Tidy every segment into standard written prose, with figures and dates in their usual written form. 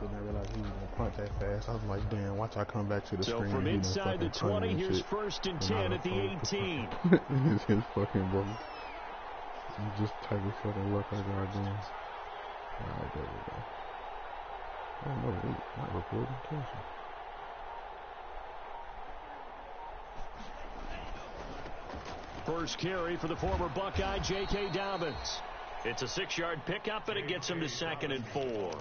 and I realized he was going to punt that fast. I was like, damn, watch I come back to the screen. So from inside the 20, here's 1st and 10 at the 18. It's his fucking bro. Just type of fucking luck I got doing. Alright, there we go. Oh no, wait, not recording. Cancel. First carry for the former Buckeye, J.K. Dobbins. It's a 6-yard pickup, and it gets him to 2nd and 4.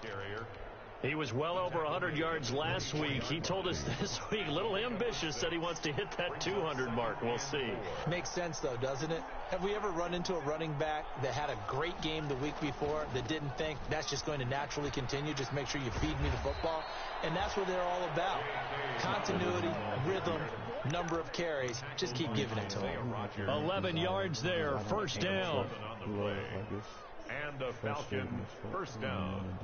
He was well over 100 yards last week. He told us this week, a little ambitious, said he wants to hit that 200 mark. We'll see. Makes sense, though, doesn't it? Have we ever run into a running back that had a great game the week before that didn't think that's just going to naturally continue? Just make sure you feed me the football. And that's what they're all about. Continuity, rhythm, number of carries. Just keep giving it to him. 11 yards there, 1st down. And the Falcons, 1st down.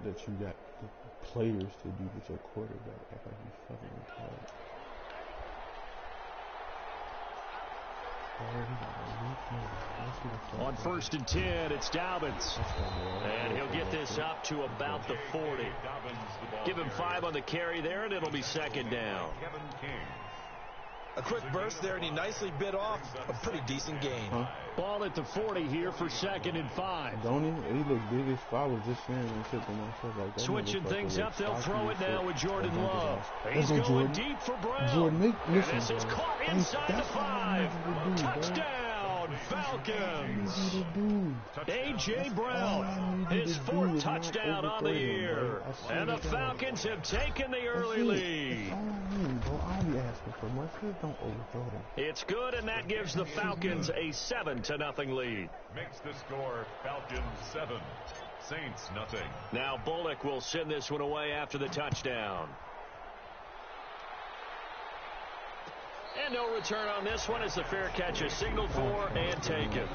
That you got the players to do with your quarterback. Like you fucking retarded. On 1st and 10, it's Dobbins. And he'll get this up to about the 40. Give him 5 on the carry there, and it'll be 2nd down. A quick burst there, and he nicely bit off a pretty decent gain. Huh? Ball at the 40 here for 2nd and 5. Don't he? He looked big as fuck. I was just saying and shit to myself like that. Switching things up, they'll throw it now with Jordan Love. He's going going deep for Brown. Jordan, And this is caught inside the 5. Touchdown, Falcons. A.J. Brown, his 4th touchdown on the year. And the Falcons have taken the early lead. It's good, and that gives the Falcons a 7-0 lead. Makes the score Falcons 7, Saints nothing. Now Bullock will send this one away after the touchdown. And no return on this one as the fair catch is signaled for and taken.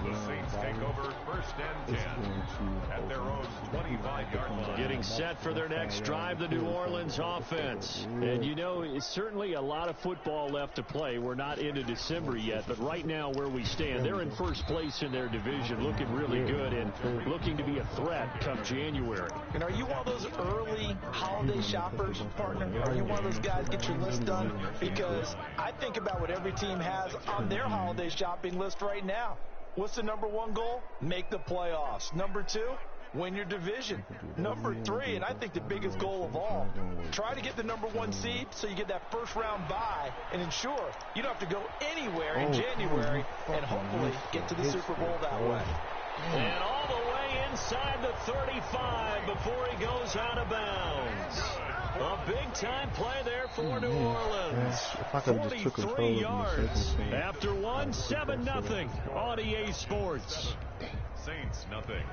The Saints take over 1st and 10 at their own 25-yard line. Getting set for their next drive, the New Orleans offense. And you know, it's certainly a lot of football left to play. We're not into December yet, but right now where we stand, they're in 1st place in their division, looking really good and looking to be a threat come January. And are you one of those early holiday shoppers, partner? Are you one of those guys get your list done? Because I think about what every team has on their holiday shopping list right now. What's the number 1 goal? Make the playoffs. Number 2, win your division. Number 3, and I think the biggest goal of all, try to get the number 1 seed so you get that 1st round bye and ensure you don't have to go anywhere in January and hopefully get to the Super Bowl that way. And all the way inside the 35 before he goes out of bounds. A big-time play there for New Orleans. 43 yards. After 1, 7-0 on EA Sports. Saints nothing.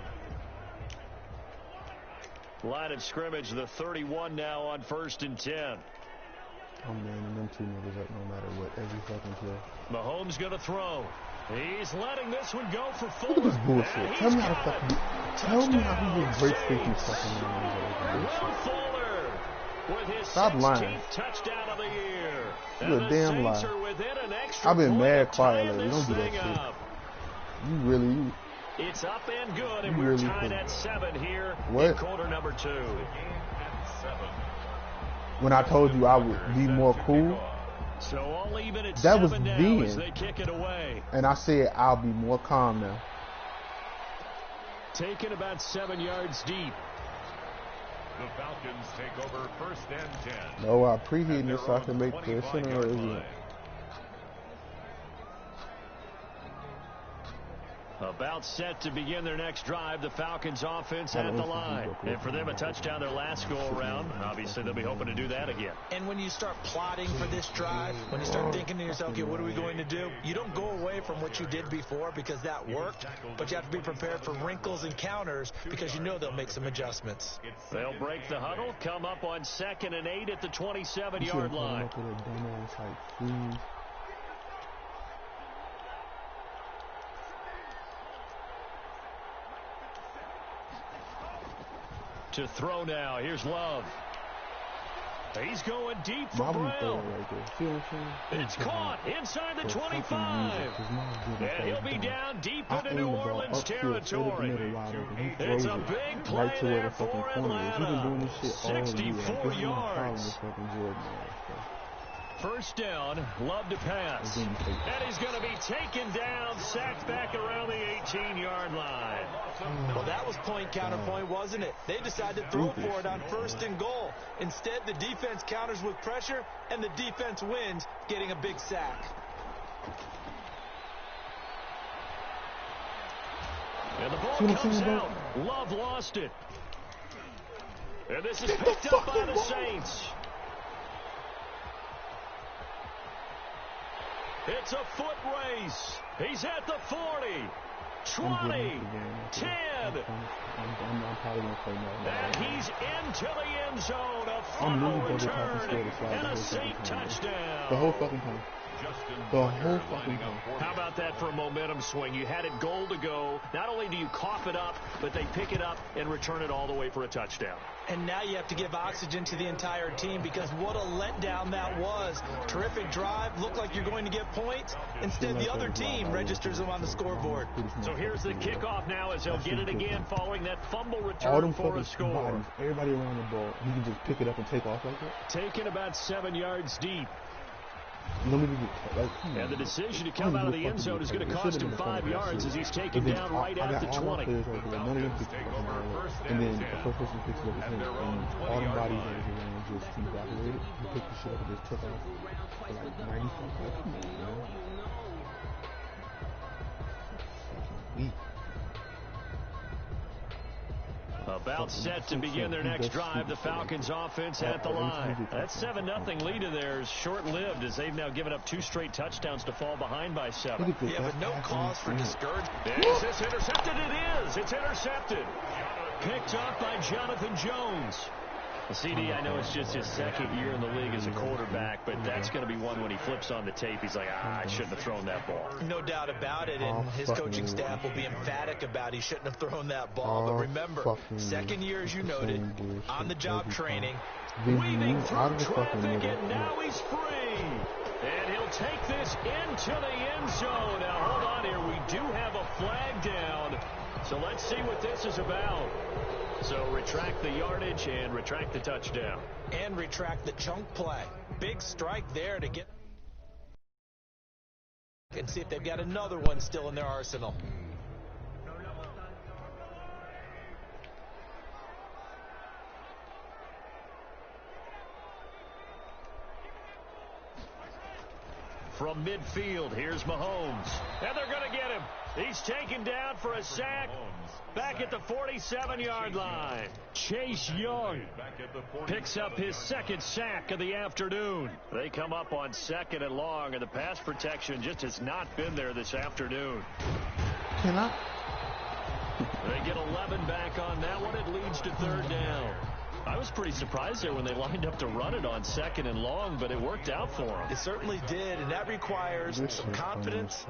Line of scrimmage, the 31 now on 1st and 10. I'm manning them 2 niggas up no matter what, every fucking play. Mahomes going to throw. He's letting this one go for 4. Look at this bullshit. Tell me how to fucking tell me how he gets break 50 fucking Will Fuller with his Stop 16th lying. touchdown of the year. You're a damn liar. I've been mad quiet lately. Don't do that shit. You really It's up and good, and you we're really tied at 7 here what? in quarter number 2. When I told you I would be more cool, so all even at that was 7 now being, as they kick it away. And I said I'll be more calm now. Taken about 7 yards deep. The Falcons take over 1st and 10. No, I preheating this so I can make the center again. About set to begin their next drive, the Falcons offense at the line. And for them, a touchdown their last go-around. Obviously, they'll be hoping to do that again. And when you start plotting for this drive, when you start thinking to yourself, okay, what are we going to do? You don't go away from what you did before because that worked, but you have to be prepared for wrinkles and counters because you know they'll make some adjustments. They'll break the huddle, come up on 2nd and 8 at the 27-yard line. To throw now. Here's Love. He's going deep for Brown. It's caught inside the 25. And he'll be down deep into New Orleans territory. It's a big play there for Atlanta. 64 yards. First down, Love to pass. And he's going to be taken down, sacked back around the 18-yard line. Well, that was point counterpoint, wasn't it? They decided to throw for it on 1st and goal. Instead, the defense counters with pressure, and the defense wins, getting a big sack. And the ball comes out. Love lost it. And this is picked up by the Saints. It's a foot race. He's at the 40, 20, 10. And he's into the end zone. A fumble return and a Saint touchdown. The whole fucking time. The whole fucking time. How about that for a momentum swing? You had it goal to go. Not only do you cough it up, but they pick it up and return it all the way for a touchdown. And now you have to give oxygen to the entire team because what a letdown that was. Terrific drive. Looked like you're going to get points. Instead, the other team registers them on the scoreboard. So here's the kickoff now as they'll get it again following that fumble return for a score. Everybody around the ball, you can just pick it up and take off like that. Taken about 7 yards deep. And the decision to come out of the end zone is going to cost him 5 yards as he's taken down right at the 20. And then the first person picks it up is him. And all the bodies around just evaporated. He picked the shit up and just took off for like 90 seconds. About set to begin their next drive, the Falcons offense at the line. That 7-0 lead of theirs short-lived as they've now given up 2 straight touchdowns to fall behind by 7. Yeah, but no cause for discouragement. Is this intercepted? It is. It's intercepted. Picked up by Jonathan Jones. The CD, I know it's just his 2nd year in the league as a quarterback, but that's going to be one when he flips on the tape. He's like, I shouldn't have thrown that ball. No doubt about it, and his coaching staff will be emphatic about he shouldn't have thrown that ball. But remember, 2nd year, as you noted, on-the-job training. Weaving through traffic, and now he's free. And he'll take this into the end zone. Now, hold on here. We do have a flag down, so let's see what this is about. So retract the yardage and retract the touchdown. And retract the chunk play. Big strike there to get... And see if they've got another one still in their arsenal. From midfield, here's Mahomes. And they're going to get him. He's taken down for a sack back at the 47-yard line. Chase Young picks up his 2nd sack of the afternoon. They come up on 2nd and long, and the pass protection just has not been there this afternoon. They get 11 back on that one. It leads to 3rd down. I was pretty surprised there when they lined up to run it on 2nd and long, but it worked out for them. It certainly did, and that requires some confidence,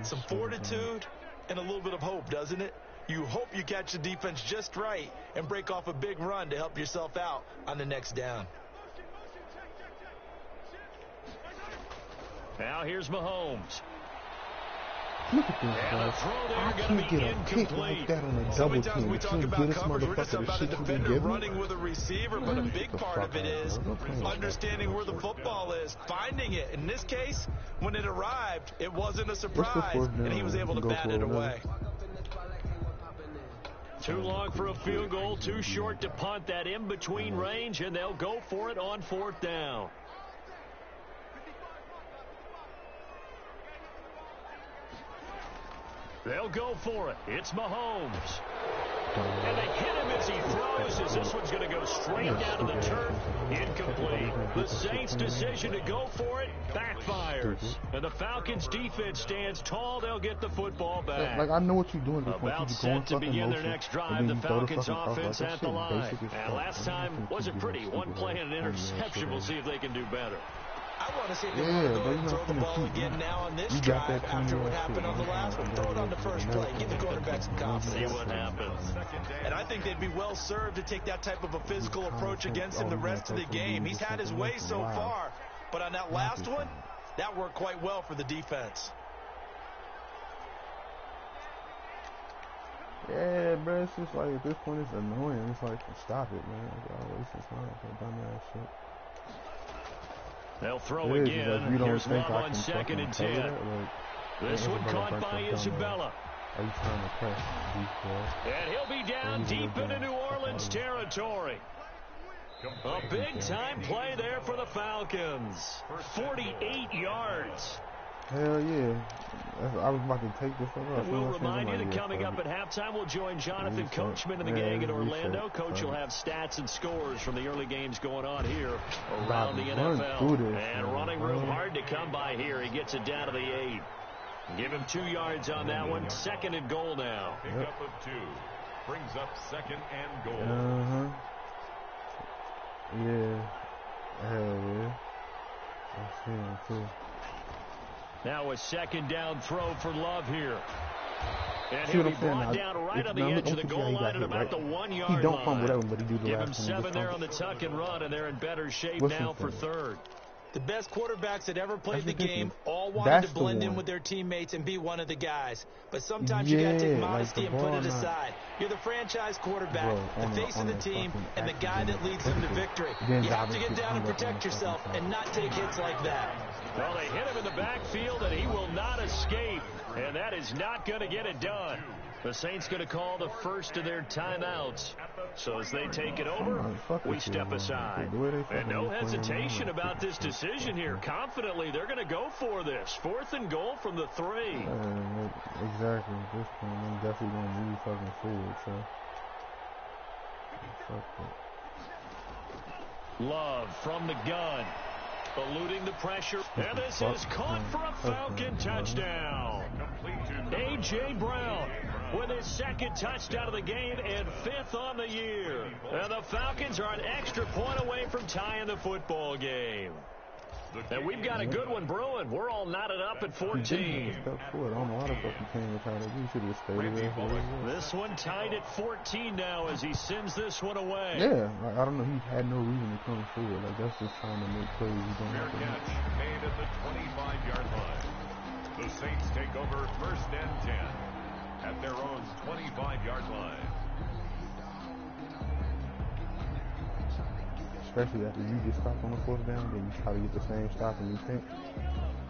some fortitude, and a little bit of hope, doesn't it? You hope you catch the defense just right and break off a big run to help yourself out on the next down. Now here's Mahomes. Look at this, guys. I can't get a kick like that on a double team. We talk about coverage, we're just about a defender running with a receiver, but a big part of it is understanding where the football is, finding it. In this case, when it arrived, it wasn't a surprise, and he was able to bat it away. Too long for a field goal, too short to punt. That in-between range, and they'll go for it on 4th down. They'll go for it. It's Mahomes. And they hit him as he throws, as this one's going to go straight down to the turf. Incomplete. The Saints' decision to go for it backfires. And the Falcons' defense stands tall. They'll get the football back. Like, I know what you're doing. About set to begin their next drive. The Falcons' offense at the line. And last time wasn't pretty. One play and an interception. We'll see if they can do better. I want to see if they want to go ahead and throw the ball again now on this drive after what happened on the last one. Throw it on the first play. Give the quarterback some confidence. See what happens. And I think they'd be well served to take that type of a physical approach against him the rest of the game. He's had his way so far, but on that last one, that worked quite well for the defense. Yeah, bro, it's just like at this point it's annoying. It's like, stop it, man. Y'all wasting time for dumbass shit. They'll throw again. Here's Love on 2nd and 10. Like, this one caught by Isabella. Are you trying to press deep? And he'll be down deep into New Orleans territory. A big-time play there for the Falcons. 48 yards. Hell yeah. I was about to take this one off. We'll remind you that coming up at halftime, we'll join Jonathan Coachman and the gang in Orlando. Coach will have stats and scores from the early games going on here around the NFL. And running room hard to come by here. He gets it down to the 8. Give him 2 yards on that one. 2nd and goal now. Pickup of 2. Brings up 2nd and goal. Yeah. Hell yeah. I see him too. Now a 2nd down throw for Love here. And he'll be brought down right on the edge of the goal line at about the 1 yard line. He don't fumble that one, but he do the Give him last 7 there on the tuck and run, and they're in better shape now for 3rd. The best quarterbacks that ever played the game all wanted to blend in with their teammates and be one of the guys. But sometimes you got to take modesty and put it aside. You're the franchise quarterback, the face of the team, and the guy that leads them to victory. You have to get down and protect yourself and not take hits like that. Well, they hit him in the backfield, and he will not escape. And that is not going to get it done. The Saints going to call the first of their timeouts. So as they take it over, we step aside. And no hesitation about this decision here. Confidently, they're going to go for this. 4th and goal from the 3. Exactly. At this point, I'm definitely going to move fucking forward, so. Fuck it. Love from the gun. Eluding the pressure. And this is caught for a Falcon touchdown. A.J. Brown with his 2nd touchdown of the game and 5th on the year. And the Falcons are an extra point away from tying the football game. And we've got a good one brewing. We're all knotted up at 14. This one tied at 14 now as he sends this one away. Yeah, I don't know. He had no reason to come forward. Like, that's just trying to make plays. Fair catch made at the 25-yard line. The Saints take over 1st and 10 at their own 25-yard line. Especially after you get stopped on the 4th down, then you try to get the same stop and you think.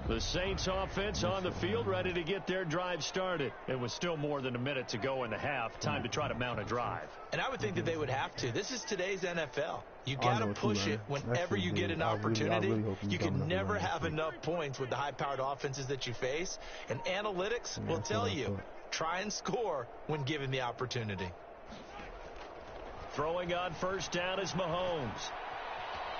The Saints offense on the field ready to get their drive started. It was still more than a minute to go in the half. Time to try to mount a drive. And I would think that they would have to. This is today's NFL. You got to push it whenever you get an opportunity. You can never have enough points with the high-powered offenses that you face. And analytics will tell you, try and score when given the opportunity. Throwing on 1st down is Mahomes.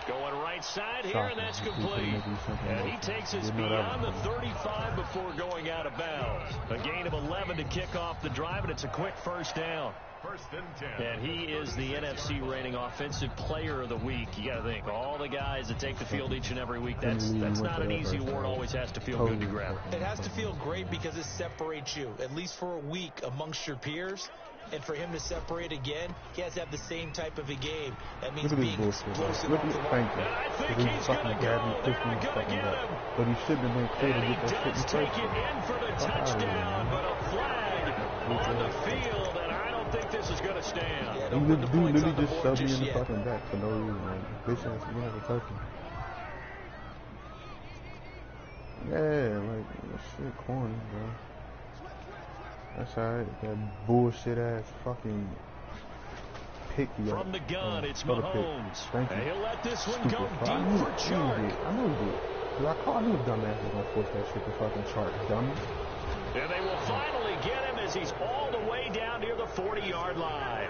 Going right side here, and that's complete. And he takes us beyond the 35 before going out of bounds. A gain of 11 to kick off the drive, and it's a quick 1st down. 1st and 10. And he is the NFC rating offensive player of the week. You got to think, all the guys that take the field each and every week, that's not an easy award. Always has to feel good to grab. It has to feel great because it separates you, at least for a week, amongst your peers. And for him to separate again, he has to have the same type of a game. That means being explosive off the line. And I think he's going to go. They're not going to get him. But he shouldn't have been clear to And get that shit he in does take it in for the touchdown, but a flag on the field, and I don't think this is going to stand. Yeah, he literally just shoved me in the fucking back for no reason, man. Bitch ass, you have to touch him. Yeah, like, that shit corny, bro. That's alright. That bullshit ass fucking pick you From the gun, it's Mahomes. Thank you. And he'll let this one Stupid go fuck. deep for Chark. I knew he did. Because I knew the dumbass was going to force that shit to fucking Chark, dummy. And they will finally get him as he's all the way down near the 40-yard line.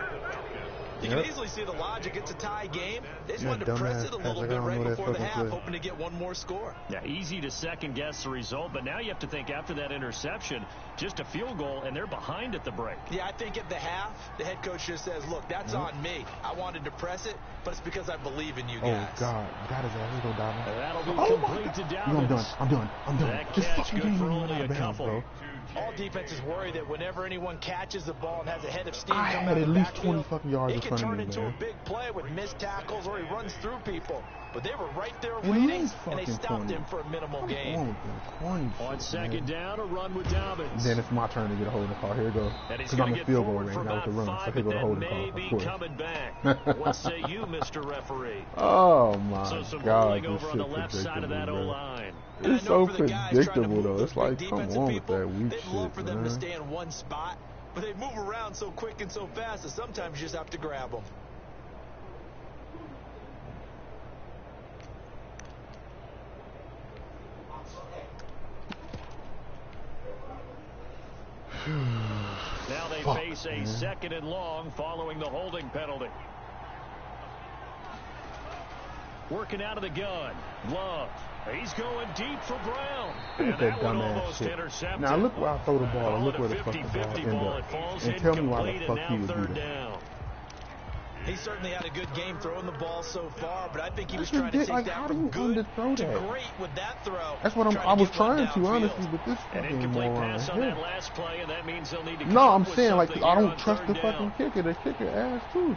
You can easily see the logic. It's a tie game. They just wanted to press it a little bit right before the half, hoping to get one more score. Yeah, easy to second-guess the result, but now you have to think after that interception, just a field goal, and they're behind at the break. Yeah, I think at the half, the head coach just says, look, that's on me. I wanted to press it, but it's because I believe in you guys. Oh, God. That is a go down. That'll be complete to Dobbins. I'm done. That Just catch fucking good for game only a couple. bro. All defenses worry that whenever anyone catches the ball and has a head of steam I coming had out at of the least backfield, 20 fucking yards in it can front of turn me, into man. a big play with missed tackles or he runs through people. But they were right there At waiting, least and they fucking stopped 20. him for a minimal gain. On second down, a run with Dobbins. Then it's my turn to get a hold of the call. Here we go. Because I'm in field goal range, not with the run. So here go to hold the call, of course. Coming back. What say you, Mr. Referee? Oh, my So some God. pulling This over on the shit's left side of that predictable, O-line. It's so predictable, though. It's like, come on with that weak They'd shit, love for them to man. stay in one spot, but they move around so quick and so fast that sometimes you just have to grab them. Now they face a second and long following the holding penalty. Working out of the gun. Love. He's going deep for Brown. Look And at that that one dumbass almost shit. intercepted. Now look where I throw the ball and look Call where it the a fuck the ball 50-50 end ball. up. It falls And tell me why the incomplete, fuck and he now would do third that. down. He certainly had a good game throwing the ball so far, but I think he was That's trying to take like, that how do from you good underthrow to that? great with that throw. That's what I was trying to, honestly, but this An fucking incomplete moron pass on here. that last play, and that means they'll need to No, come I'm up with saying, like, something I here don't on trust third the down. fucking kicker. The kicker ass, too.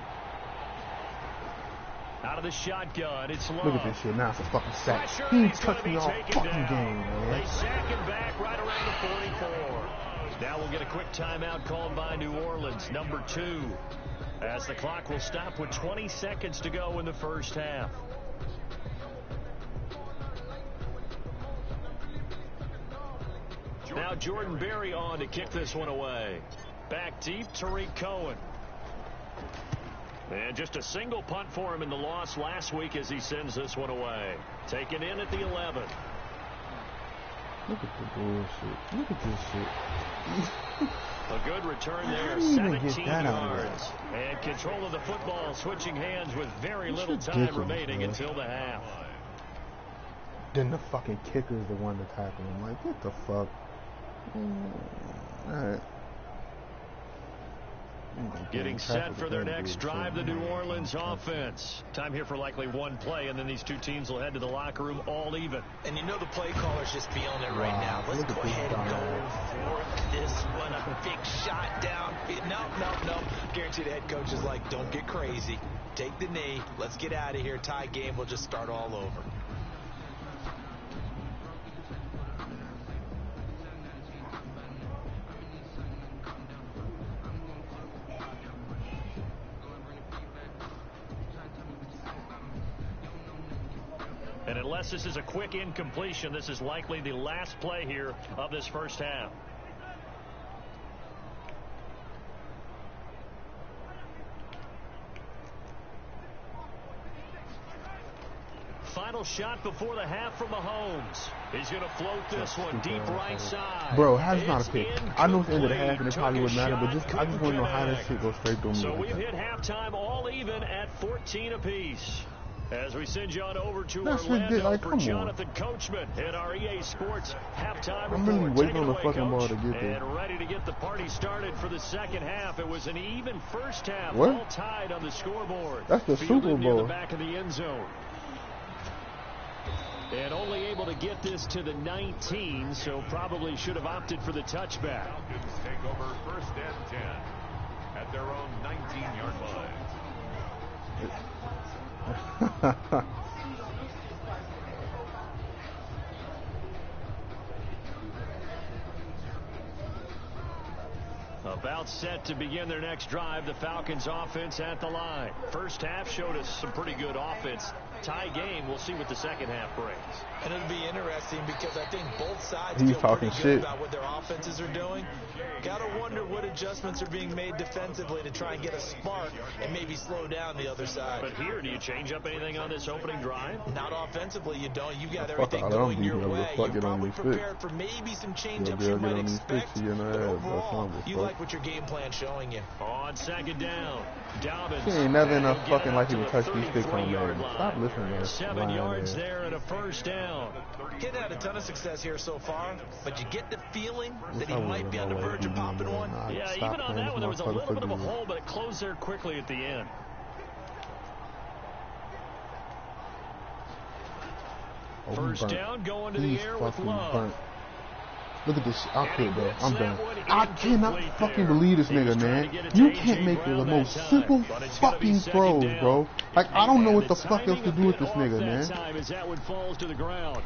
Out of the shotgun, it's Love. Look at this shit. Now it's a fucking sack. Pressure, He he's gonna touched be me all taken fucking down. game, man. They sack him back right around the 44. Now we'll get a quick timeout called by New Orleans, number 2. As the clock will stop with 20 seconds to go in the first half. Now Jordan Berry on to kick this one away. Back deep, Tariq Cohen. And just a single punt for him in the loss last week as he sends this one away. Taken in at the 11. Look at the bullshit. Look at this shit. A good return How there, do you even 17 get that out of yards. And control of the football, switching hands with very That's little time ridiculous, remaining man. until the half. Then the fucking kicker is the one to tackle him. Like, what the fuck? Alright. Getting set for their next drive, the New Orleans offense. Time here for likely one play, and then these two teams will head to the locker room all even. And you know the play caller's just feeling it right now. Let's look at go this ahead and guy. go for this one. A big shot down. No. Guarantee the head coach is like, don't get crazy. Take the knee. Let's get out of here. Tie game. We'll just start all over. And unless this is a quick incompletion, this is likely the last play here of this first half. Final shot before the half from Mahomes. He's going to float this one deep right side. Bro, how's not a pick? It's I know it's the end of the half and it incomplete. probably wouldn't matter, but Took a I just want to know how this shot, shit goes straight through me. So like we've that. hit halftime all even at 14 apiece. As we send you on over to That's Orlando ridiculous. Like, for come on. Jonathan Coachman at our EA Sports halftime I'm report. really Take waiting it on the away, fucking ball Coach. to get there. And ready to get the party started for the second half. It was an even first half, What? all tied on the scoreboard. That's the Fielded Super near Bowl. the back of the end zone. And only able to get this to the 19, so probably should have opted for the touchback. Falcons take over first and 10 at their own 19-yard line. About set to begin their next drive, the Falcons offense at the line. First half showed us some pretty good offense. Tie game. We'll see what the second half brings. And it'll be interesting because I think both sides He's feel talking pretty shit good about what their offenses are doing. Gotta wonder what adjustments are being made defensively to try and get a spark and maybe slow down the other side. But here, do you change up anything on this opening drive? Not offensively, you don't. You got Fuck everything all them going your defense, way. fuck You're it on probably these sticks. prepared for maybe some change-ups You'll you be able to might get on these expect. sticks, you know, But that's overall, not you fuck. like what your game plan's showing you. On second down, Dobbins. He ain't never in a He'll get fucking it life out to even the touch these sticks on 33-yard man. line. Stop listening to that. 7 yards there and a first down. Kid had a ton of success here so far, but you get the feeling that he I might be on the verge of popping one. Yeah, even on that one, there was a little bit of a hole, but it closed there quickly at the end. First down going to the air with Love. Burnt. Look at this. I quit, bro. I'm done. I cannot fucking believe this nigga, man. You can't make the most simple fucking throws, bro. Like, I don't know what the fuck else to do with this nigga, man. As that one falls to the ground.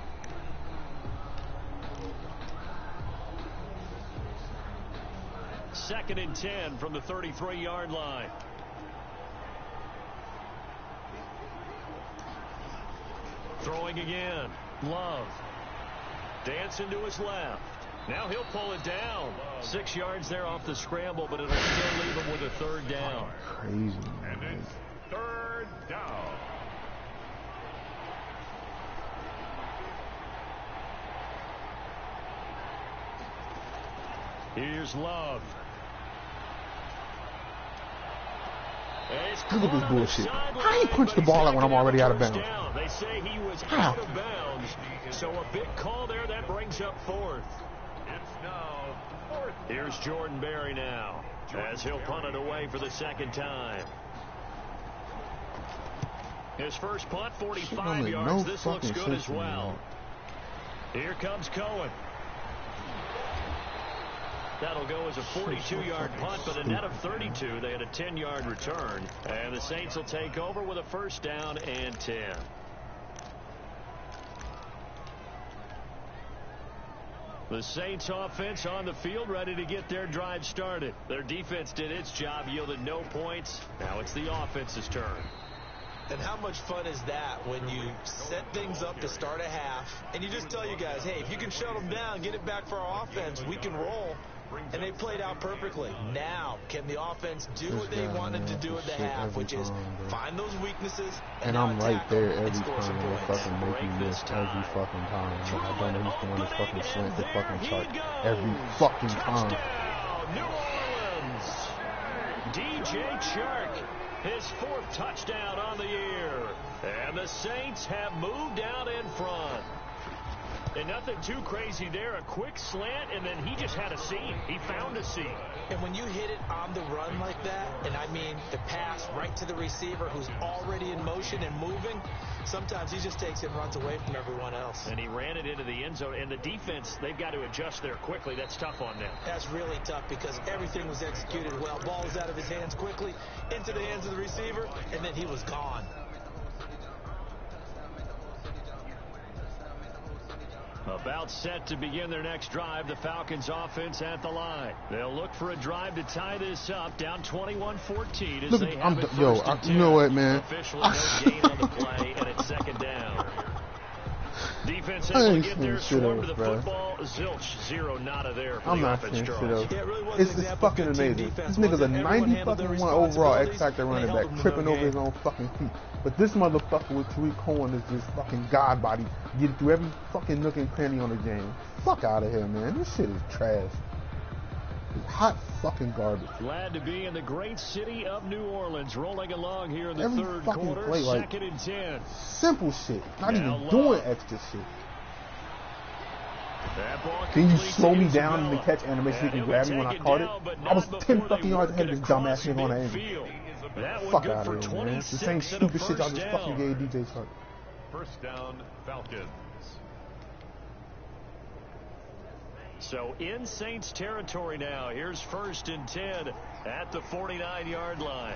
Second and 10 from the 33-yard line. Throwing again. Love. Dancing to his left. Now he'll pull it down. 6 yards there off the scramble, but it'll still leave him with a third down. Crazy, And man. it's third down. Here's Love. Look at this bullshit. How you punch the ball out when I'm already out of bounds? They say he was How? out of bounds. So a big call there that brings up fourth. It's now fourth. Here's Jordan Berry now as he'll punt it away for the second time. His first punt, 45 yards. No This looks fucking good as sense, well. man. Here comes Cohen. That'll go as a 42-yard punt, but a net of 32. They had a 10-yard return. And the Saints will take over with a first down and 10. The Saints offense on the field, ready to get their drive started. Their defense did its job, yielded no points. Now it's the offense's turn. And how much fun is that when you set things up to start a half and you just tell you guys, hey, if you can shut them down, get it back for our offense, we can roll. And they played out perfectly. Now, can the offense do what they wanted to do at the half, which is find those weaknesses and I'm right there every time they're fucking making this every fucking time. Like, I don't know who's going to fucking slant the fucking chart every fucking time. Touchdown, New Orleans. DJ Chark, his fourth touchdown on the year. And the Saints have moved out in front. And nothing too crazy there. A quick slant, and then he just had a seam. He found a seam. And when you hit it on the run like that, and I mean the pass right to the receiver who's already in motion and moving, sometimes he just takes it and runs away from everyone else. And he ran it into the end zone. And the defense, they've got to adjust there quickly. That's tough on them. That's really tough because everything was executed well. Ball was out of his hands quickly, into the hands of the receiver, and then he was gone. About set to begin their next drive, the Falcons offense at the line. They'll look for a drive to tie this up, down 21-14 as they have it first and 10. You know what, man? Officially no gain on the play, and it's second down. Defense able to get there, swarm to the football. Zilch, zero, nada there for the offense draws. It's fucking amazing. This nigga's a 90-fucking-1 overall X-Factor running back, tripping over his own fucking feet. But this motherfucker with Tariq Cohen is just fucking god body, getting through every fucking nook and cranny on the game. Fuck out of here, man. This shit is trash. It's hot fucking garbage. Glad to be in the great city of New Orleans, rolling along here in the Every third fucking quarter, play, like, second and 10. Simple shit. Not Now even doing extra shit. Can you Complete slow me to down in the Isabella. catch animation? And You can grab me when I caught it. I was 10 fucking yards ahead of this dumbass nigga on the angle. Fuck out of here, man. The same stupid shit y'all just fucking gave DJ Chark. First down, Falcons. So in Saints territory now. Here's first and 10 at the 49-yard line.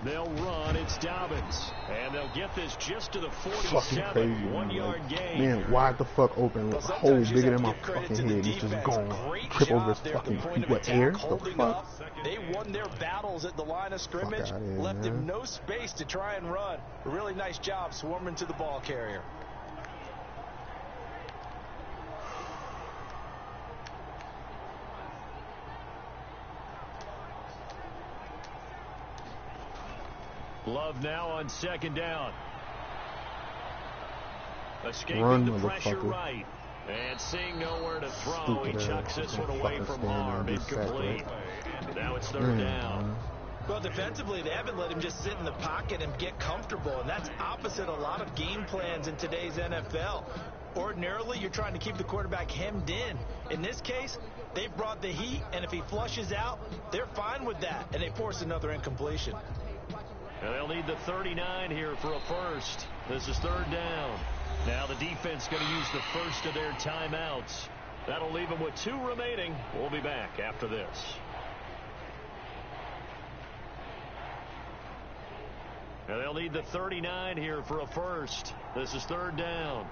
They'll run. It's Dobbins. And they'll get this just to the Fucking 47. crazy, 1 man. yard gain. Man, wide the fuck open, hole bigger than my fucking head. He's just gone. Trip over his fucking feet. What, air? The fuck? They won their battles at the line of scrimmage, left him no space to try and run. A really nice job swarming to the ball carrier. Love now on second down. Escaping the pressure right. And seeing nowhere to throw, he chucks this one away from harm. Incomplete. Now it's third down. Well, defensively, they haven't let him just sit in the pocket and get comfortable, and that's opposite a lot of game plans in today's NFL. Ordinarily, you're trying to keep the quarterback hemmed in. In this case, they brought the heat, and if he flushes out, they're fine with that, and they force another incompletion. And they'll need the 39 here for a first. This is third down. Now the defense going to use the first of their timeouts. That'll leave them with 2 remaining. We'll be back after this. And they'll need the 39 here for a first. This is third down.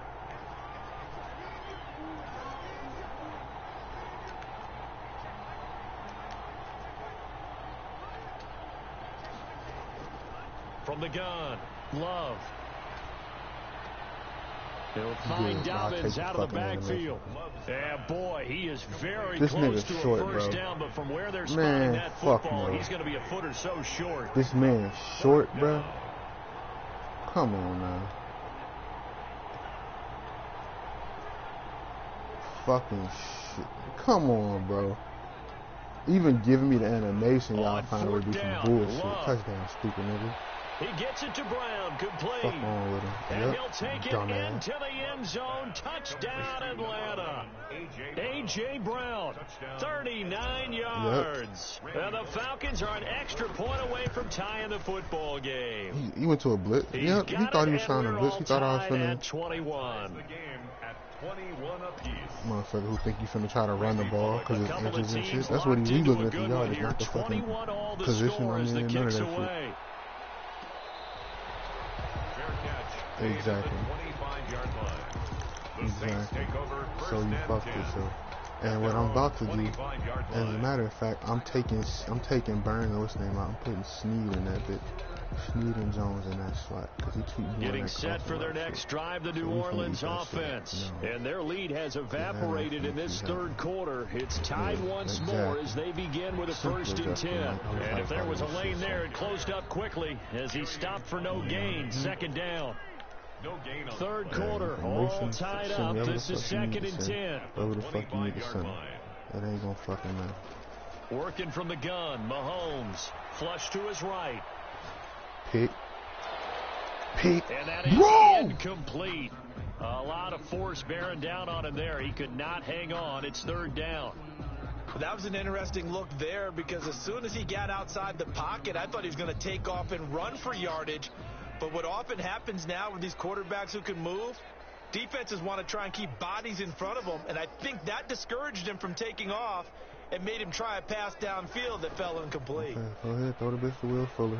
From the gun, Love. He'll find Dobbins out of the backfield. Yeah, boy, he is very close to a first down, but from where they're spotting that football, he's going to be a foot or so short. This man's short, bro. Come on now. Fucking shit. Come on, bro. Even giving me the animation, y'all find a way to do some bullshit. Touchdown, stupid nigga. He gets it to Brown, complete. Fuck on with him. And he'll take it into the end zone. Touchdown, Atlanta. A.J. Brown, 39 yards. And the Falcons are an extra point away from tying the football game. He went to a blitz. Yeah, he thought he was trying to blitz. He thought I was finna. 21. Motherfucker who think you finna try to run the ball because it's inches and shit. That's what he looking at the yard. It's not the fucking position I'm in. None of that shit. Exactly. So you fucked yourself. And what I'm about to do, as a matter of fact, I'm taking Burns, what's his name out. I'm putting Snead in that bitch. Snead and Jones in that slot because he keep getting set for their next drive. The New Orleans offense, and their lead has evaporated in this third quarter. It's tied once more as they begin with a 1st and 10. And if there was a lane there, it closed up quickly as he stopped for no gain. Second down. Third quarter, all tied up. This is 2nd and 10. Whatever the fuck you need to send. That ain't gonna fucking matter. Working from the gun, Mahomes, flush to his right. Pick. And that is incomplete. A lot of force bearing down on him there. He could not hang on. It's third down. That was an interesting look there because as soon as he got outside the pocket, I thought he was going to take off and run for yardage. But what often happens now with these quarterbacks who can move, defenses want to try and keep bodies in front of them, and I think that discouraged him from taking off and made him try a pass downfield that fell incomplete. Okay, go ahead, throw the bitch to Will Fuller.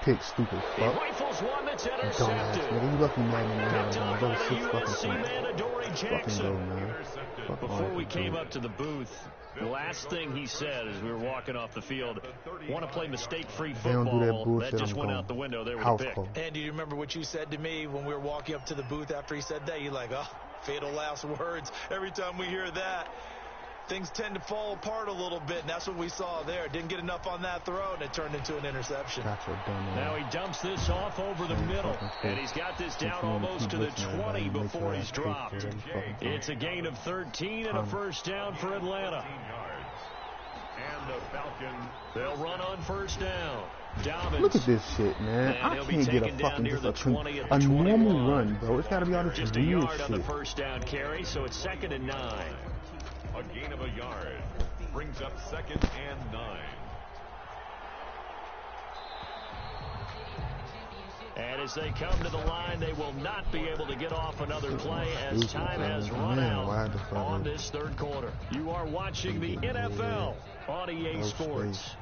Pick, stupid fuck. He rifles one that's intercepted. Nigga, you lucky man in Picked off by the fucking USC man, Adoree Jackson. Go, man. Before we came up to the booth, the last thing he said as we were walking off the field, want to play mistake-free football. That just went out the window there with a pick. And do you remember what you said to me when we were walking up to the booth after he said that? You're like, oh, fatal last words. Every time we hear that, things tend to fall apart a little bit, and that's what we saw there. Didn't get enough on that throw, and it turned into an interception. Now he dumps this off over the middle, and he's got this down almost to the 20 before he's dropped. It's a gain of 13 and a first down for Atlanta. And the Falcons, they'll run on first down. Dobbins. Look at this shit, man. I can't get a fucking a normal run, bro. It's got to be all this just weird a yard shit. On the first down carry, so it's 2nd and 9. A gain of a yard brings up 2nd and 9. And as they come to the line, they will not be able to get off another play as time has run out on this third quarter. You are watching the NFL on EA Sports.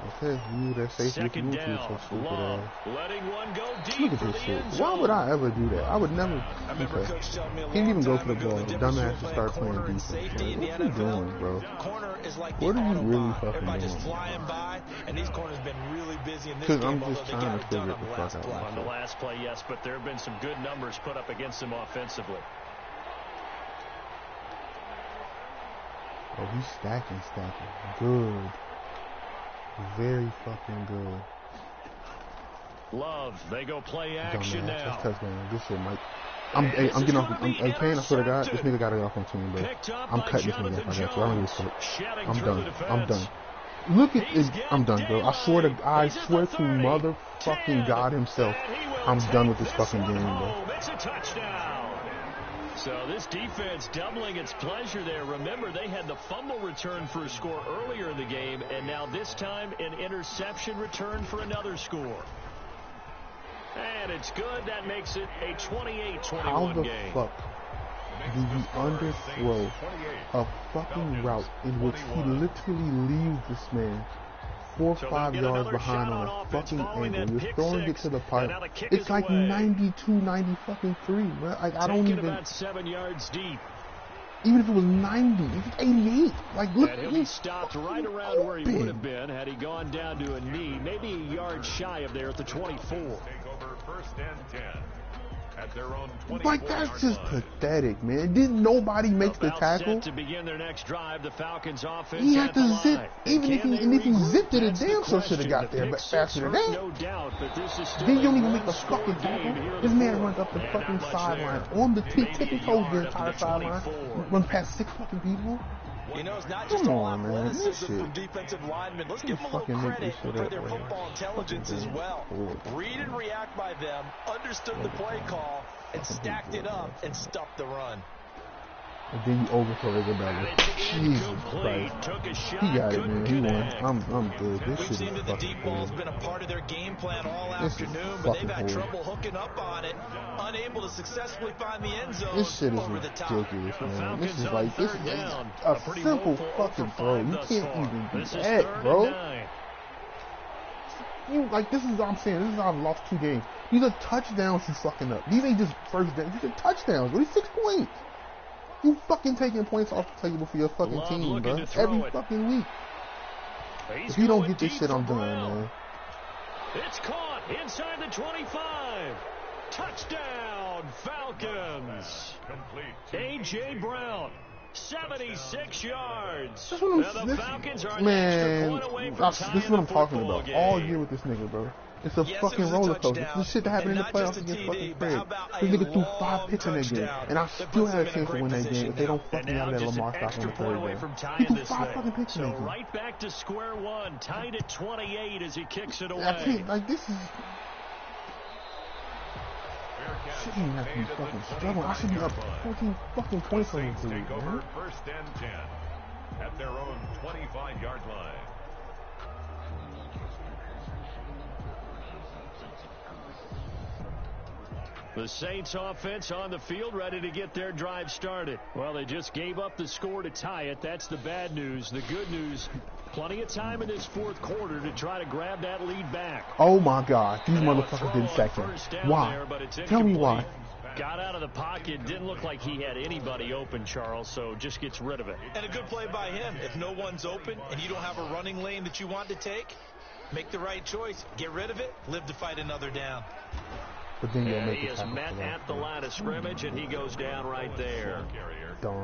Okay, you that safety Second you down, so stupid long, ass. letting one go deep Look at for this the shit. end Why would zone. I ever do that? I would never. I remember Coach telling me a Can't long even go time for the ago ball. the difference Dumbass between to playing start playing corner and defense. safety Like, in the what you NFL. doing, bro? Corner is like What the are you auto really buy. fucking Everybody just doing? flying by, and these corners been really busy in this Because game, I'm although just they trying got to it done figure on the the fuck last out. play. On the last play, yes, but there have been some good numbers put up against them offensively. Oh, he's stacking. Good. Very fucking good. Love, they go play action Dumbass. now. That's touchdown. This shit might. I'm getting off. I'm Kane, I swear to God, this nigga got it off on team, bro. I'm cutting this nigga off. I got you. I don't give a fuck. I'm done. Look at it. I'm done, bro. I swear to motherfucking God himself, I'm done with this fucking game, bro. It's a touchdown. So this defense doubling its pleasure there. Remember, they had the fumble return for a score earlier in the game, and now this time an interception return for another score. And it's good. That makes it a 28-21 game. How the fuck do you underthrow a fucking route in which he literally leaves this man 4 or 5 yards behind on a fucking angle? You're throwing it to the pipe. It's like 92, 93, bro. Like, I don't even. About 7 yards deep. Even if it was 90, if it's 88, like, look, and he'll be stopped right around where he would have been had he gone down to a knee, maybe a yard shy of there at the 24. Take over 1st and 10 at their own 24-yard like, that's just line. pathetic, man. Didn't nobody make the tackle? Set to begin their next drive, the Falcons offense. He had to zip, even if he zipped it, a damn sure should have got there faster than that. No doubt, but this is still Then you don't even make the fucking tackle. This man runs up the fucking sideline on the tippy toes the entire sideline. Runs past 6 fucking people. You know, it's not just all athleticism from defensive linemen. Let's give them a little credit for their football intelligence as well. Read and react by them, understood the play call, and stacked it up and stuffed the run. And then you overthrow Isabella. Jesus Christ. He got it, man. He won. I'm good. This shit is fucking the deep ball's been a part of their game plan all afternoon, but they've had trouble hooking up on it, unable to successfully find the end zone. This shit is ridiculous, man. This is a simple fucking throw. You can't even do that, bro. This is what I'm saying. This is how I've lost 2 games. These are touchdowns he's fucking up. These ain't just first downs. These are touchdowns. What is 6 points? You fucking taking points off the table for your fucking team, bro. Every fucking week. If you don't get this shit, I'm done, man. It's caught inside the 25. Touchdown, Falcons. A.J. Brown, 76 yards. That's what I'm, the Falcons are man, this is what I'm talking about all year with this nigga, bro. It's a fucking roller coaster. This is shit that happened in the playoffs against fucking Craig. This nigga threw 5 picks in that game, and I still had a chance to win that game if they don't fuck me out of that Lamar stop on the 3rd down. He threw 5 fucking picks in that game. Right back to square one, tied at 28 as he kicks it away. I can't, like, this is. Shouldn't have to be fucking struggling. I should be up 14 fucking points on this dude, man. 1st and 10 at their own 25-yard line. The Saints offense on the field, ready to get their drive started. Well, they just gave up the score to tie it. That's the bad news. The good news, plenty of time in this 4th quarter to try to grab that lead back. Oh my God, these motherfuckers didn't sack him. Why? Tell me why. Got out of the pocket, didn't look like he had anybody open, Charles, so just gets rid of it. And a good play by him. If no one's open and you don't have a running lane that you want to take, make the right choice. Get rid of it. Live to fight another down. But then he is met at the line of scrimmage, and he goes down right there.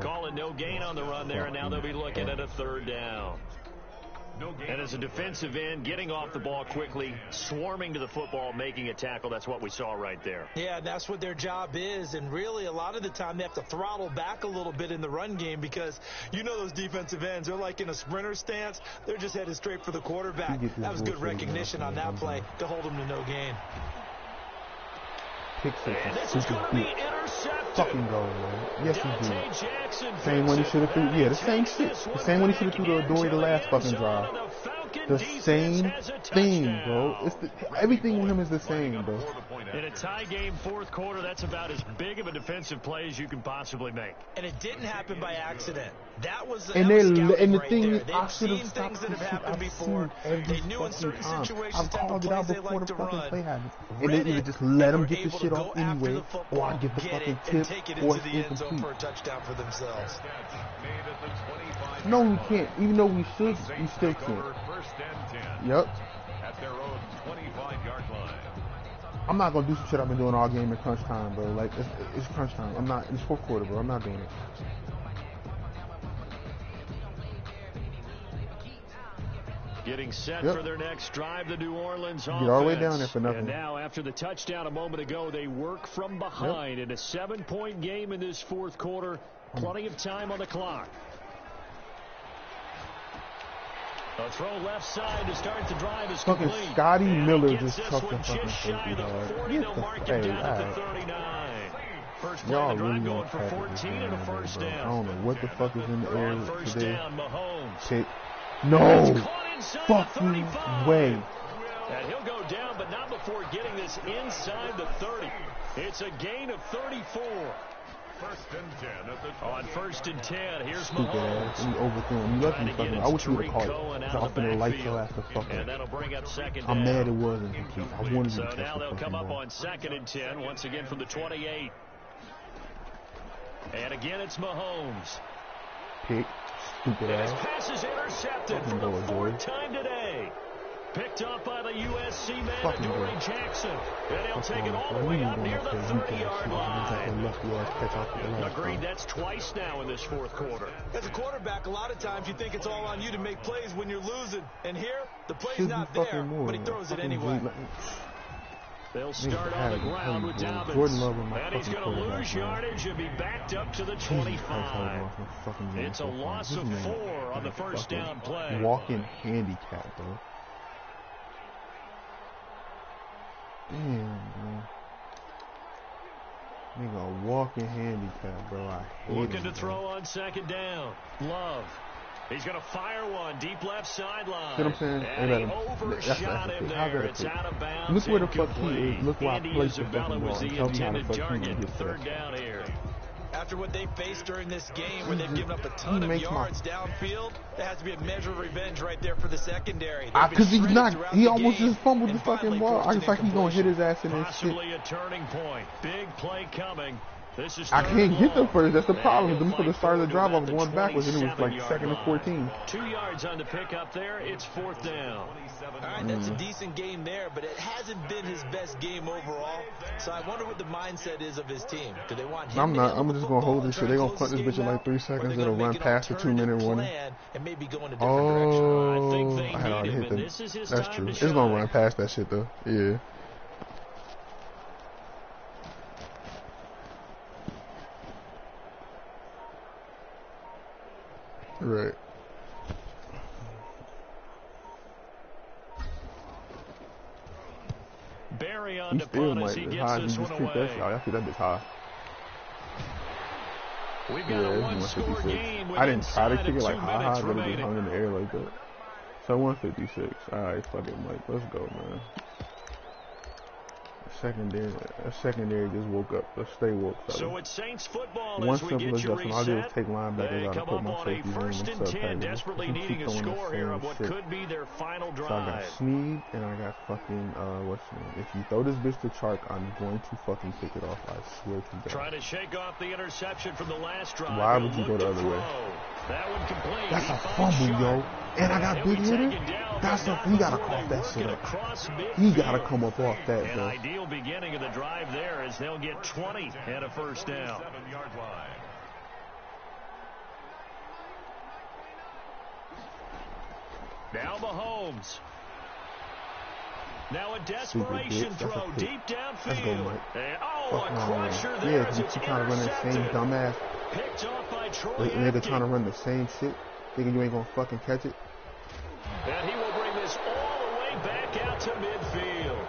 Calling no gain on the run there, and now they'll be looking at a 3rd down. And as a defensive end, getting off the ball quickly, swarming to the football, making a tackle, that's what we saw right there. Yeah, that's what their job is, and really a lot of the time they have to throttle back a little bit in the run game because you know those defensive ends, they're like in a sprinter stance. They're just headed straight for the quarterback. That was good recognition on that play to hold them to no gain. Pick six is super deep. Fucking goal, man. Yes, he did. Same one he should have threw. Yeah, the same shit. The same one he should have threw to Adoree the last fucking drive. The same thing, bro. It's everything with him is the same, bro. In a tie game fourth quarter, that's about as big of a defensive play as you can possibly make. And it didn't happen by accident. That was and the right thing there. is, I They've should have seen stopped things that have this shit. happened I've before. seen They knew in certain time. situations I've type of called it plays out they before like the to fucking run. play happened. And they either just let him get the shit off anyway, or I get the fucking tip, take it or into it's the end zone incomplete. for a touchdown for themselves. No, we can't. Even though we should, we still can't. Yep. At their own 25-yard line. I'm not gonna do some shit I've been doing all game in crunch time, bro. Like it's crunch time. I'm not. It's fourth quarter, bro. I'm not doing it. Getting set for their next drive, the New Orleans offense. Get all the way down there for nothing. And now, after the touchdown a moment ago, they work from behind in a 7-point game in this fourth quarter. Plenty of time on the clock. A throw left side to start the drive is fucking complete. Scotty Miller Gets just this chucked the one fucking just shy of the 40. They'll mark it down at the 39. First play of the drive going for 14 and a first down. I don't know what the fuck is in the air First today. down, Mahomes. Shit. No fucking way. And he'll go down, but not before getting this inside the 30. It's a gain of 34. First and 10 at the on first and 10, here's Stupid Mahomes. ass. You overthrew him. You left me fucking. I wish you would have called it. I was finna light your ass the fuck And up. that'll bring up second I'm down. mad it wasn't complete. I wanted you So to catch now the they'll fucking come up ball. on second and 10, once again from the 28. And again, it's Mahomes. Pick. Stupid And his ass. pass is intercepted for the fourth time today. Picked off by the USC man, Adoree Jackson. And he'll take it all the way up near the 30-yard line. Agreed, that's twice now in this fourth quarter. As a quarterback, a lot of times you think it's all on you to make plays when you're losing. And here, the play's not there, but he throws it anyway. They'll start on the ground with Dobbins. And he's going to lose yardage and be backed up to the 25. It's a loss of 4 on the first down play. Walking handicap, bro. Damn, bro. Nigga, a walking handicap, bro. I hate Looking it, to bro. throw on second down. Love. He's going to fire one deep left sideline. See what I'm saying? And he overshot him there. It's out of bounds. Look where the fuck he is. Look where I Andy placed the Isabella fucking was ball. the Tell me how the intended fuck he target. didn't get Third that. down here. After what they faced during this game, where they've given up a ton of yards downfield, there has to be a measure of revenge right there for the secondary. Because he's not. He almost just fumbled the fucking ball. I just like he's gonna hit his ass in his shit. Possibly a turning point. Big play coming. This is I can't get them first. That's the problem. Them He'll for the fight start of the drive, I forward was to going backwards, and it was like 27-yard second and 14. 2 yards on the pickup there. It's fourth down. All right, that's a decent game there, but it hasn't been his best game overall. So I wonder what the mindset is of his team. Do they want him I'm not. to I'm just gonna hold this shit. They're gonna punt this bitch in like 3 seconds. It'll run past the 2-minute warning. And maybe go in a different direction. I think they I had already need him, hit and them. this is his That's time true. to It's shine. gonna run past that shit though. Yeah. Right. Barry on He the still punt as might he be gets high. He this just one kicked that shit. away. I see that bitch high. We've got Yeah, a it's one-score 156. game with I didn't try to inside kick it of like 2 high, minutes but it just remaining. hung in the air like that. So 156. Alright, fuck it, Mike. Let's go, man. Secondary just woke up. Let's stay woke, fella. So it's Saints football One as we simple get you adjustment. All I do is reset. take linebackers They out and come put up my on a safeties in first them and 10, subtitles. desperately Keep needing a throwing the score here same on what shit. could be their final So I drive. got Sneed and I got fucking what's his name? If you throw this bitch to Chark, I'm going to fucking pick it off. I swear to God. Trying to shake off the interception from the last drive. Why He'll would you look go the to other way? throw. That one complete. That's He a finds fumble, yo. Sharp. And I got He'll big be hitter. taken down, That's but a. not He gotta before cough they that work shit it up. across He gotta midfield. come up off that, An bro. ideal beginning of the drive there as they'll get 20 and a first down. 7-yard line. Now Mahomes. Now a desperation Stupid bitch. throw That's a pick. deep downfield. Let's go, Mike. And, Fuck a no, crusher man. there Yeah, as you it's keep trying to run that same intercepted. dumbass. Picked off by Troy Nigga Apke. trying to run the same shit. Thinking you ain't gonna fucking catch it. And he will bring this all the way back out to midfield.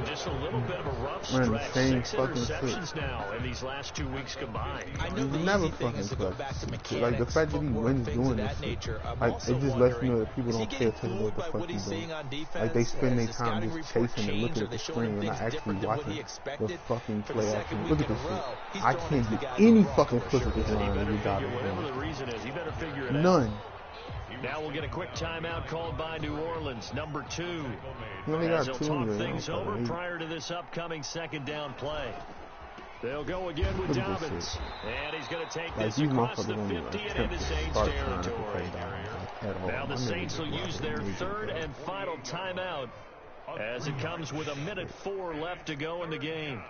Just a little bit of a rough Man, stretch. same 6 fucking interceptions now in these last 2 weeks combined. I know the never easy thing fucking is to go back to clutch. mechanics, Like the fact that he footwork, wins things doing of this that shit, nature. I'm like also it just lets you know wondering, that people is he don't pay getting attention to fooled what the by fuck what he's he's doing. seeing on defense? Like they spend Has their the time scouting just report chasing and changed? looking Are at they the showing him screen and not things actually different than what he watching the expected? fucking For the play second action. week Look at in a this shit. row, he's I throwing can't into the get guys any on the fucking roster. push at this He line better that we got figure it whatever doing. the reason is. He better figure it out. None. Now we'll get a quick timeout called by New Orleans, number 2. He only As got they'll 2 talk here. things over prior to this upcoming second down play. They'll go again with Look at this Dobbins. shit. And he's going to take Like this these across the motherfuckers don't 50 even and into attempt to Saints start trying to territory. play down at all. Now the My nigga Saints just will use watching their music, third bro. and final timeout as it comes with 1:04 left to go in the game.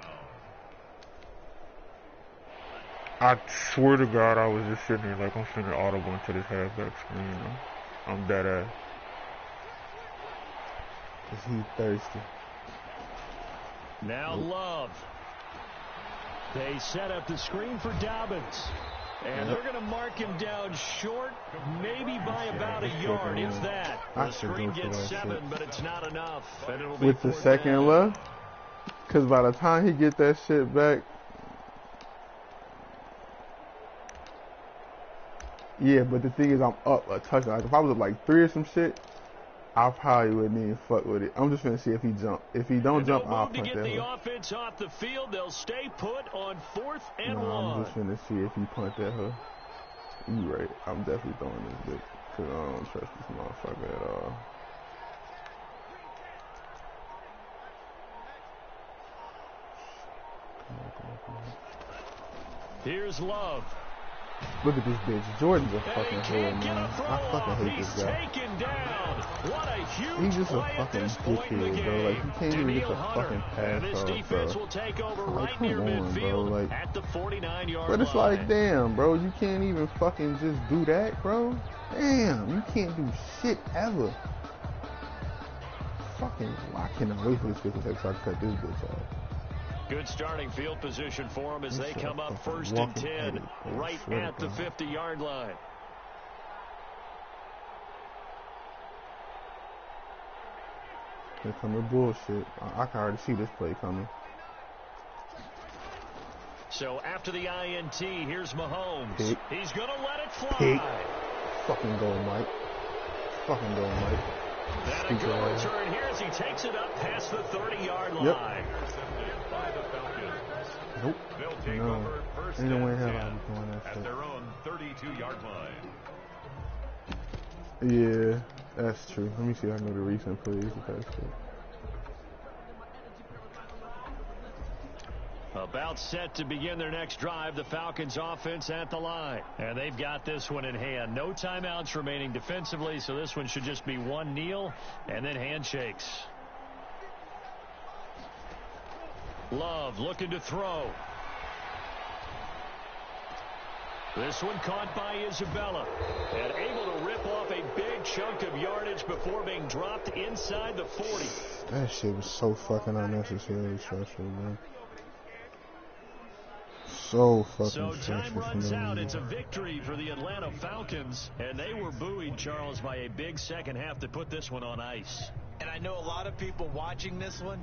I swear to God, I was just sitting there like I'm finna audible into this halfback screen. You know? I'm dead ass. Cause he's thirsty. Now Love. They set up the screen for Dobbins. And they're going to mark him down short, maybe by about a yard, if that. The screen gets 7, but it's not enough. And it'll be with the second left, because by the time he get that shit back, yeah, but the thing is, I'm up a touchdown. Like, if I was up like 3 or some shit, I probably wouldn't even fuck with it. I'm just gonna see if he jump. If he don't jump, I'll punt that. To get the offense off the field, they'll stay put on 4th and 1. I'm just gonna see if he punt that her. You right. I'm definitely throwing this bitch because I don't trust this motherfucker at all. Come on. Here's Love. Look at this bitch. Jordan's a fucking whore, man. I fucking hate this guy. He's just a fucking dickhead, bro. Like, he can't even get the fucking pass off, bro. Like, come on, bro. Like, at the 49-yard but it's like, damn, bro. You can't even fucking just do that, bro. Damn, you can't do shit ever. Fucking, I cannot wait for this 50 seconds so I can cut this bitch off. Good starting field position for them as they come up 1st and 10, right at the 50-yard line. Here come the bullshit. I can already see this play coming. So after the INT, here's Mahomes. Pick. He's going to let it fly. Pick. Fucking go, Mike. Fucking go, Mike. And a good return here as he takes it up past the 30-yard line. Nope. No. Ain't no way in hell I'll be doing that at shit. their own 32-yard line. Yeah, that's true. Let me see if I can go to recent plays with that shit. About set to begin their next drive, the Falcons offense at the line. And they've got this one in hand. No timeouts remaining defensively, so this one should just be one kneel and then handshakes. Love looking to throw. This one caught by Isabella and able to rip off a big chunk of yardage before being dropped inside the 40. That shit was so fucking unnecessarily stressful, man. So fucking So time stressful. runs out. It's a victory for the Atlanta Falcons, and they were buoyed, Charles, by a big second half to put this one on ice. And I know a lot of people watching this one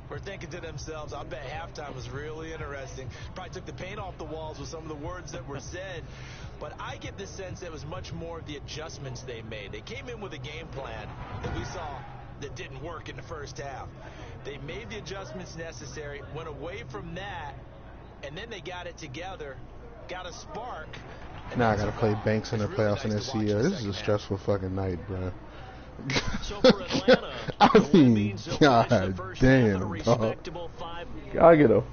were thinking to themselves, I bet halftime was really interesting. Probably took the paint off the walls with some of the words that were said. But I get the sense that it was much more of the adjustments they made. They came in with a game plan that we saw that didn't work in the first half. They made the adjustments necessary, went away from that, and then they got it together, got a spark. Now I gotta play Banks in the playoffs in this year. This is a stressful fucking night, bro. So for Atlanta, I mean, god damn, dog. I get a fucking